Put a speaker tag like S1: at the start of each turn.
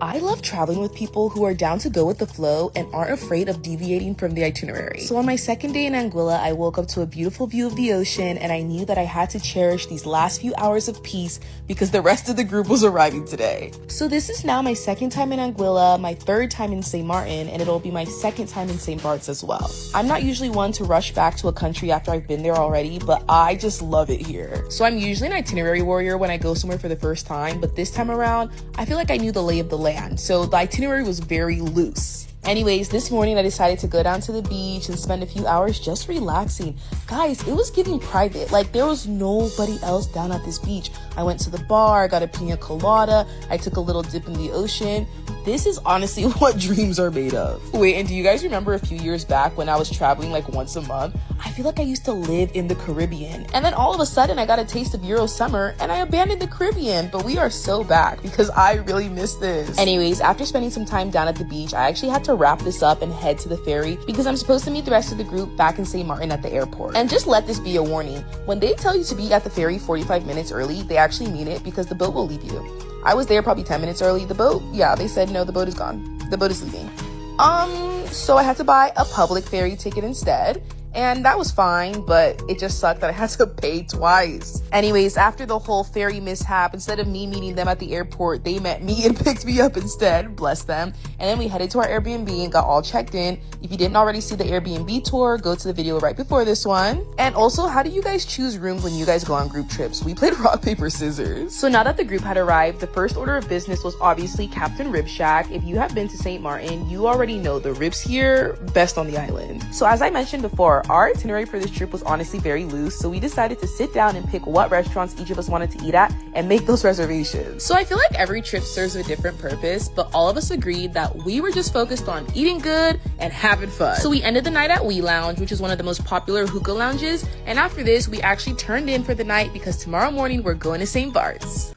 S1: I love traveling with people who are down to go with the flow and aren't afraid of deviating from the itinerary. So on my second day in Anguilla, I woke up to a beautiful view of the ocean, and I knew that I had to cherish these last few hours of peace because the rest of the group was arriving today. So this is now my second time in Anguilla, my third time in St. Martin, and it'll be my second time in St. Bart's as well. I'm not usually one to rush back to a country after I've been there already, but I just love it here. So I'm usually an itinerary warrior when I go somewhere for the first time, but this time around, I feel like I knew the lay of the land, so the itinerary was very loose. Anyways, this morning I decided to go down to the beach and spend a few hours just relaxing. Guys, it was giving private. Like, there was nobody else down at this beach. I went to the bar, got a pina colada, I took a little dip in the ocean. This is honestly what dreams are made of. Wait, and do you guys remember a few years back when I was traveling like once a month? I feel like I used to live in the Caribbean. And then all of a sudden I got a taste of Euro summer and I abandoned the Caribbean, but we are so back because I really miss this. Anyways, after spending some time down at the beach, I actually had to wrap this up and head to the ferry because I'm supposed to meet the rest of the group back in St. Martin at the airport. And just let this be a warning. When they tell you to be at the ferry 45 minutes early, they actually mean it because the boat will leave you. I was there probably 10 minutes early. The boat, yeah, they said no, the boat is gone. The boat is leaving. So I had to buy a public ferry ticket instead. And that was fine, but it just sucked that I had to pay twice. Anyways, after the whole ferry mishap, instead of me meeting them at the airport, they met me and picked me up instead. Bless them. And then we headed to our Airbnb and got all checked in. If you didn't already see the Airbnb tour, go to the video right before this one. And also, how do you guys choose rooms when you guys go on group trips? We played rock, paper, scissors. So now that the group had arrived, the first order of business was obviously Captain Rib Shack. If you have been to St. Martin, you already know the ribs here, best on the island. So as I mentioned before, our itinerary for this trip was honestly very loose, so we decided to sit down and pick what restaurants each of us wanted to eat at and make those reservations. So I feel like every trip serves a different purpose, but all of us agreed that we were just focused on eating good and having fun. So we ended the night at We Lounge, which is one of the most popular hookah lounges, and after this we actually turned in for the night because tomorrow morning we're going to St. Bart's.